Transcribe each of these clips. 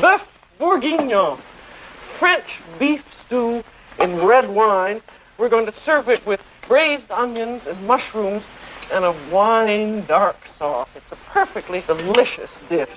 Boeuf Bourguignon, French beef stew in red wine. We're going to serve it with braised onions and mushrooms and a wine dark sauce. It's a perfectly delicious dish.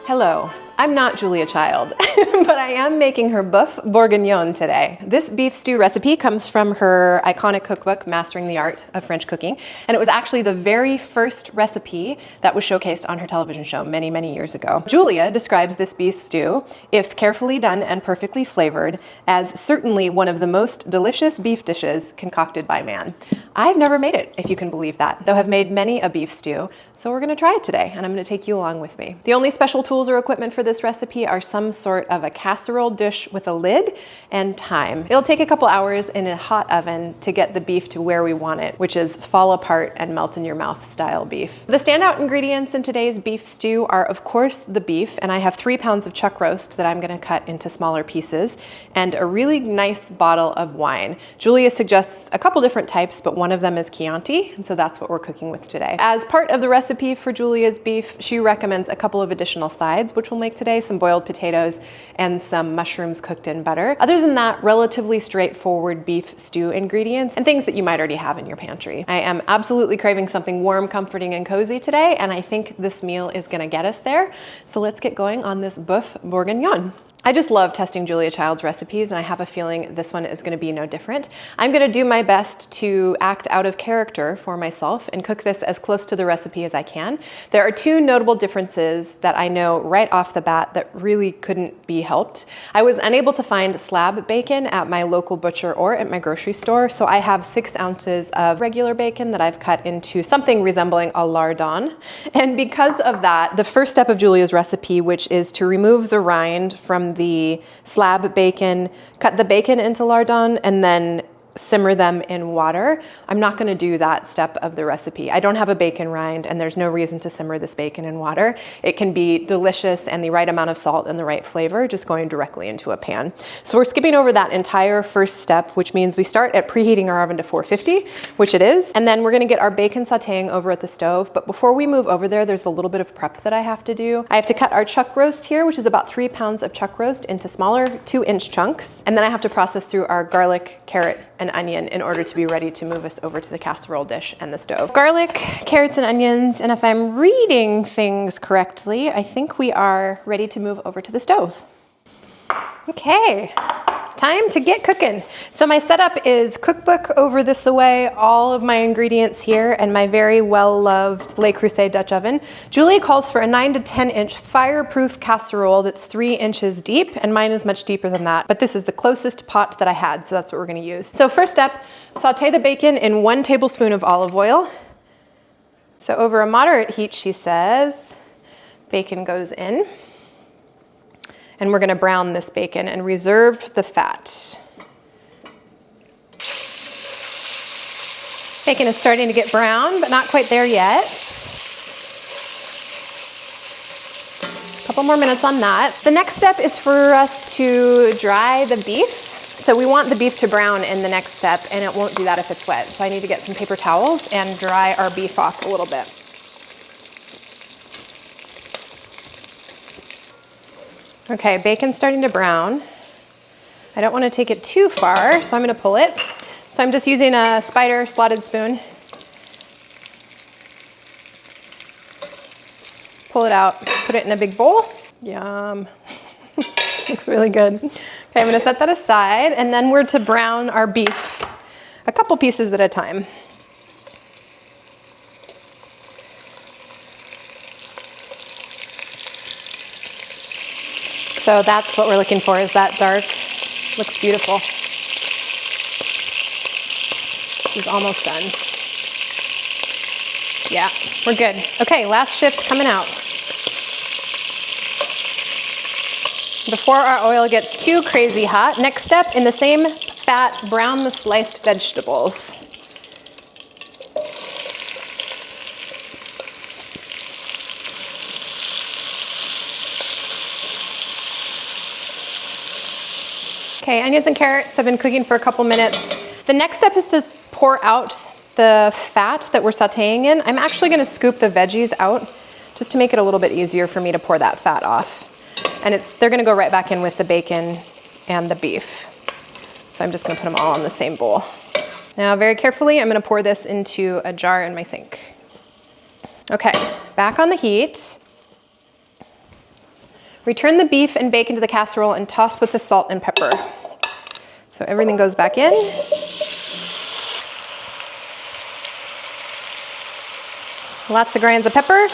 Hello, I'm not Julia Child, but I am making her Boeuf Bourguignon today. This beef stew recipe comes from her iconic cookbook, Mastering the Art of French Cooking, and it was actually the very first recipe that was showcased on her television show many, many years ago. Julia describes this beef stew, if carefully done and perfectly flavored, as certainly one of the most delicious beef dishes concocted by man. I've never made it, if you can believe that, though I've made many a beef stew, so we're gonna try it today, and I'm gonna take you along with me. The only special tools or equipment for this recipe are some sort of a casserole dish with a lid and thyme. It'll take a couple hours in a hot oven to get the beef to where we want it, which is fall apart and melt in your mouth style beef. The standout ingredients in today's beef stew are, of course, the beef, and I have 3 pounds of chuck roast that I'm gonna cut into smaller pieces, and a really nice bottle of wine. Julia suggests a couple different types, but one of them is Chianti, and so that's what we're cooking with today. As part of the recipe for Julia's beef, she recommends a couple of additional sides, which we'll make today, some boiled potatoes and some mushrooms cooked in butter. Other than that, relatively straightforward beef stew ingredients and things that you might already have in your pantry. I am absolutely craving something warm, comforting, and cozy today, and I think this meal is gonna get us there. So let's get going on this Boeuf Bourguignon. I just love testing Julia Child's recipes, and I have a feeling this one is gonna be no different. I'm gonna do my best to act out of character for myself and cook this as close to the recipe as I can. There are 2 notable differences that I know right off the bat that really couldn't be helped. I was unable to find slab bacon at my local butcher or at my grocery store, so I have 6 ounces of regular bacon that I've cut into something resembling a lardon. And because of that, the first step of Julia's recipe, which is to remove the rind from the slab bacon, cut the bacon into lardon, and then simmer them in water. I'm not gonna do that step of the recipe. I don't have a bacon rind, and there's no reason to simmer this bacon in water. It can be delicious and the right amount of salt and the right flavor, just going directly into a pan. So we're skipping over that entire first step, which means we start at preheating our oven to 450, which it is, and then we're gonna get our bacon sauteing over at the stove. But before we move over there's a little bit of prep that I have to do. I have to cut our chuck roast here, which is about 3 pounds of chuck roast, into smaller 2-inch chunks. And then I have to process through our garlic, carrot, and onion in order to be ready to move us over to the casserole dish and the stove. Garlic, carrots, and onions, and if I'm reading things correctly, I think we are ready to move over to the stove. Okay, time to get cooking. So my setup is cookbook over this away, all of my ingredients here, and my very well-loved Le Creuset Dutch oven. Julia calls for a 9 to 10-inch fireproof casserole that's 3 inches deep, and mine is much deeper than that, but this is the closest pot that I had, so that's what we're gonna use. So first step, saute the bacon in 1 tablespoon of olive oil. So over a moderate heat, she says, bacon goes in. And we're gonna brown this bacon and reserve the fat. Bacon is starting to get brown, but not quite there yet. A couple more minutes on that. The next step is for us to dry the beef. So we want the beef to brown in the next step, and it won't do that if it's wet. So I need to get some paper towels and dry our beef off a little bit. Okay, bacon's starting to brown. I don't want to take it too far, so I'm going to pull it. So I'm just using a spider slotted spoon. Pull it out, put it in a big bowl. Yum. Looks really good. Okay, I'm going to set that aside, and then we're to brown our beef a couple pieces at a time. So that's what we're looking for, is that dark. Looks beautiful. This is almost done. Yeah, we're good. Okay, last shift coming out. Before our oil gets too crazy hot, next step, in the same fat, brown the sliced vegetables. Okay, onions and carrots have been cooking for a couple minutes. The next step is to pour out the fat that we're sauteing in. I'm actually gonna scoop the veggies out just to make it a little bit easier for me to pour that fat off. And they're gonna go right back in with the bacon and the beef. So I'm just gonna put them all in the same bowl. Now, very carefully, I'm gonna pour this into a jar in my sink. Okay, back on the heat. Return the beef and bacon to the casserole and toss with the salt and pepper. So everything goes back in. Lots of grinds of pepper.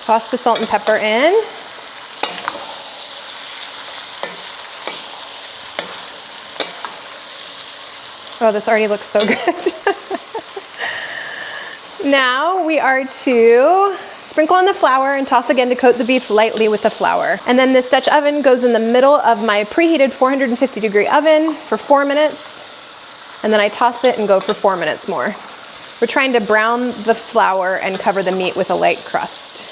Toss the salt and pepper in. Oh, this already looks so good. Now we are to sprinkle on the flour and toss again to coat the beef lightly with the flour. And then this Dutch oven goes in the middle of my preheated 450-degree oven for 4 minutes. And then I toss it and go for 4 minutes more. We're trying to brown the flour and cover the meat with a light crust.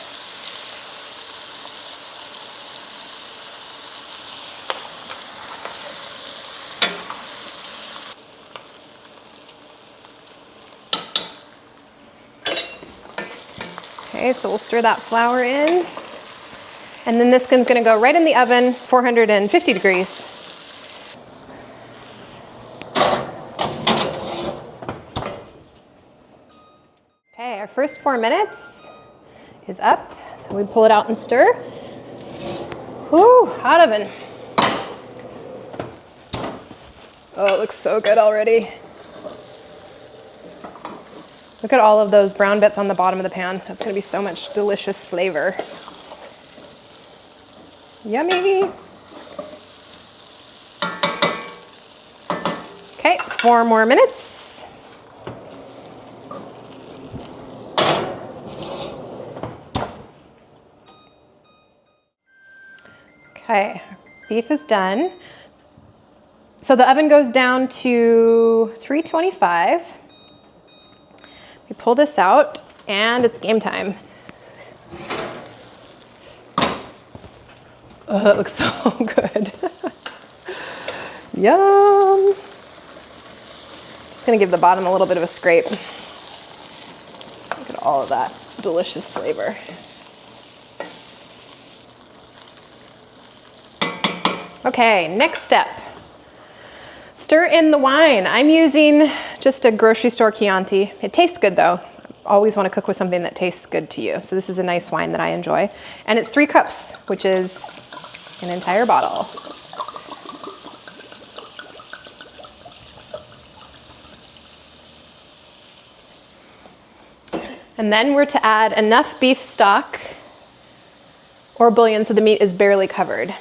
Okay, so we'll stir that flour in. And then this is gonna go right in the oven, 450 degrees. Okay, our first 4 minutes is up. So we pull it out and stir. Whoo, hot oven. Oh, it looks so good already. Look at all of those brown bits on the bottom of the pan. That's gonna be so much delicious flavor. Yummy. Okay, 4 more minutes. Okay, beef is done. So the oven goes down to 325. We pull this out and it's game time. Oh, that looks so good. Yum. Just gonna give the bottom a little bit of a scrape. Look at all of that delicious flavor. Okay, next step. Stir in the wine. I'm using just a grocery store Chianti. It tastes good though. Always want to cook with something that tastes good to you. So this is a nice wine that I enjoy. And it's 3 cups, which is an entire bottle. And then we're to add enough beef stock or bouillon so the meat is barely covered.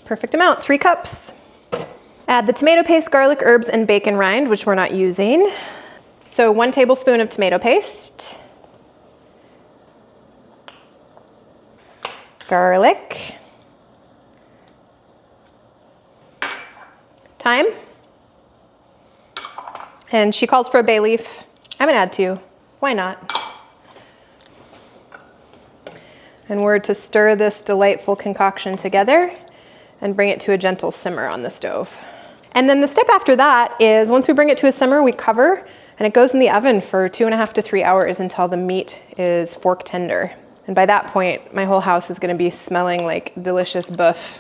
Perfect amount, 3 cups. Add the tomato paste, garlic, herbs, and bacon rind, which we're not using. So 1 tablespoon of tomato paste. Garlic. Thyme. And she calls for a bay leaf. I'm gonna add 2. Why not? And we're to stir this delightful concoction together and bring it to a gentle simmer on the stove. And then the step after that is once we bring it to a simmer, we cover and it goes in the oven for 2.5 to 3 hours until the meat is fork tender. And by that point, my whole house is gonna be smelling like delicious boeuf.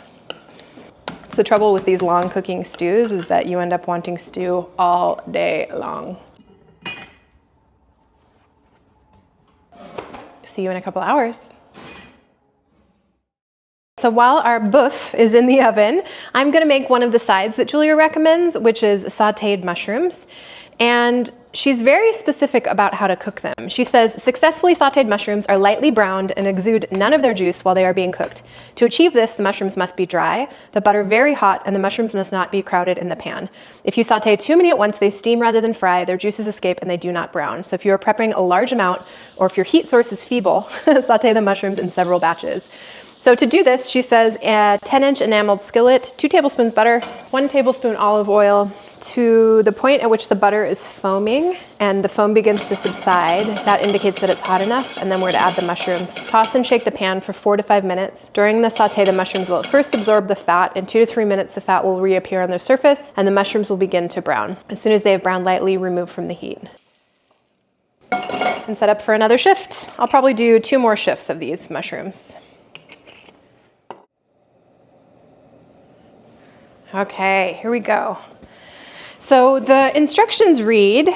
It's the trouble with these long cooking stews is that you end up wanting stew all day long. See you in a couple hours. So while our boeuf is in the oven, I'm gonna make one of the sides that Julia recommends, which is sauteed mushrooms. And she's very specific about how to cook them. She says, successfully sauteed mushrooms are lightly browned and exude none of their juice while they are being cooked. To achieve this, the mushrooms must be dry, the butter very hot, and the mushrooms must not be crowded in the pan. If you saute too many at once, they steam rather than fry, their juices escape, and they do not brown. So if you are prepping a large amount, or if your heat source is feeble, saute the mushrooms in several batches. So to do this, she says a 10-inch enameled skillet, 2 tablespoons butter, 1 tablespoon olive oil, to the point at which the butter is foaming and the foam begins to subside. That indicates that it's hot enough, and then we're to add the mushrooms. Toss and shake the pan for 4 to 5 minutes. During the saute, the mushrooms will first absorb the fat. In 2 to 3 minutes, the fat will reappear on their surface and the mushrooms will begin to brown. As soon as they have browned lightly, remove from the heat. And set up for another shift. I'll probably do 2 more shifts of these mushrooms. Okay, here we go. So the instructions read,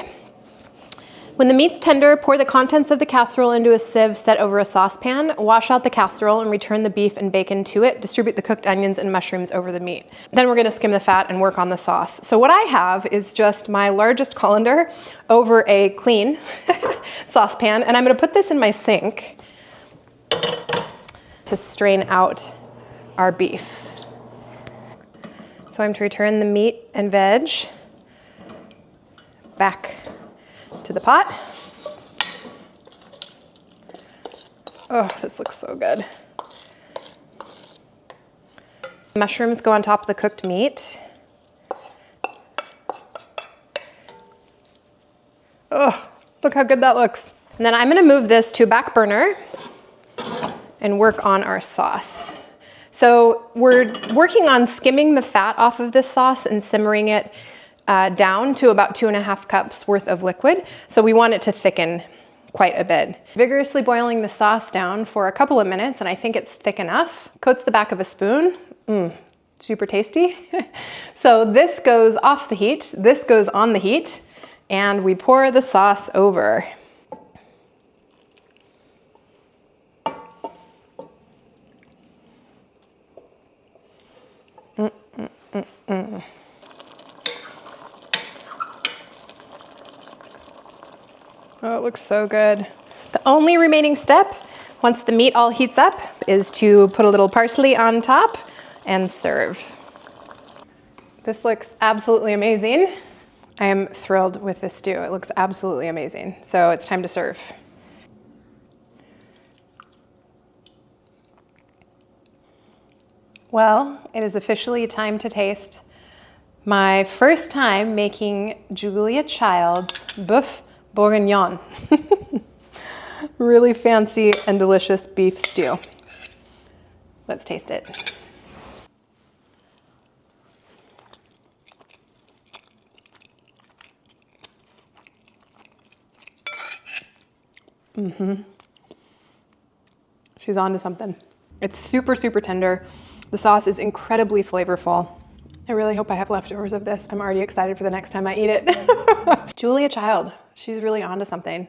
when the meat's tender, pour the contents of the casserole into a sieve set over a saucepan, wash out the casserole and return the beef and bacon to it, distribute the cooked onions and mushrooms over the meat. Then we're gonna skim the fat and work on the sauce. So what I have is just my largest colander over a clean saucepan, and I'm gonna put this in my sink to strain out our beef. So I'm to return the meat and veg back to the pot. Oh, this looks so good. Mushrooms go on top of the cooked meat. Oh, look how good that looks. And then I'm gonna move this to a back burner and work on our sauce. So we're working on skimming the fat off of this sauce and simmering it down to about 2.5 cups worth of liquid. So we want it to thicken quite a bit. Vigorously boiling the sauce down for a couple of minutes, and I think it's thick enough. Coats the back of a spoon. Super tasty. So this goes off the heat, this goes on the heat, and we pour the sauce over. Oh, it looks so good. The only remaining step, once the meat all heats up, is to put a little parsley on top and serve. This looks absolutely amazing. I am thrilled with this stew. It looks absolutely amazing. So it's time to serve. Well, it is officially time to taste my first time making Julia Child's Boeuf Bourguignon. Really fancy and delicious beef stew. Let's taste it. She's on to something. It's super, super tender. The sauce is incredibly flavorful. I really hope I have leftovers of this. I'm already excited for the next time I eat it. Julia Child, she's really onto something.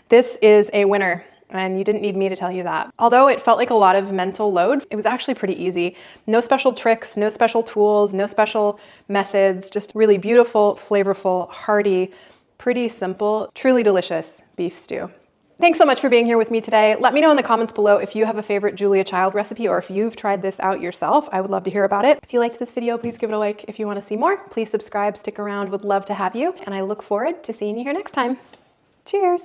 This is a winner, and you didn't need me to tell you that. Although it felt like a lot of mental load, it was actually pretty easy. No special tricks, no special tools, no special methods, just really beautiful, flavorful, hearty, pretty simple, truly delicious beef stew. Thanks so much for being here with me today. Let me know in the comments below if you have a favorite Julia Child recipe or if you've tried this out yourself. I would love to hear about it. If you liked this video, please give it a like. If you want to see more, please subscribe, stick around, would love to have you. And I look forward to seeing you here next time. Cheers.